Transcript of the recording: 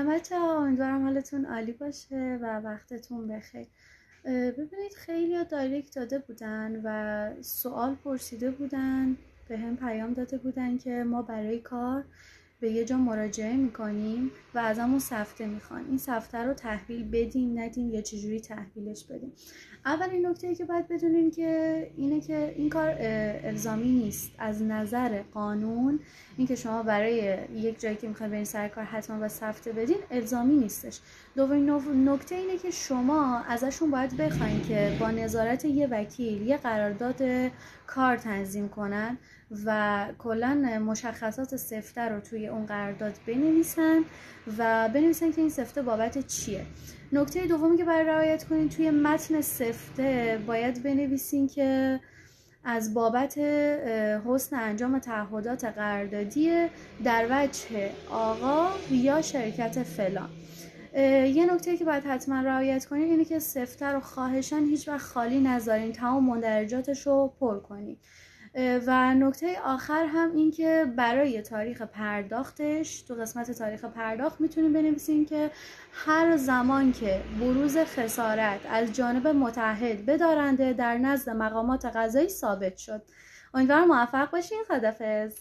سلام بچه‌ها، امیدوارم حالتون عالی باشه و وقتتون بخیر. ببینید خیلی دایرکت داده بودن و سوال پرسیده بودن، به هم پیام داده بودن که ما برای کار به یه جا مراجعه میکنیم و ازمون سفته میخوان. این سفته رو تحویل بدیم ندیم یا چجوری تحویلش بدیم؟ اولین نکته‌ای که باید بدونین که اینه که این کار الزامی نیست. از نظر قانون این که شما برای یک جایی که میخواین برین سر کار حتما باید سفته بدین الزامی نیستش. دومین نکته اینه که شما ازشون باید بخواین که با نظارت یه وکیل یه قرارداد کار تنظیم کنن و کلا مشخصات سفته رو توی اون قرارداد بنویسن و بنویسن که این سفته بابت چیه. نکته دومی که باید رعایت کنین توی متن سفته باید بنویسین که از بابت حسن انجام تعهدات قراردادی در وجه آقا یا شرکت فلان. یه نکته که باید حتما رعایت کنین اینه که سفته رو خواهشاً هیچ وقت خالی نذارین، تمام مندرجاتش رو پر کنین. و نکته آخر هم این که برای تاریخ پرداختش تو قسمت تاریخ پرداخت میتونیم بنویسیم که هر زمان که بروز خسارت از جانب متعهد به دارنده در نزد مقامات قضایی ثابت شد. امیدوارم موفق باشین. خداحافظ.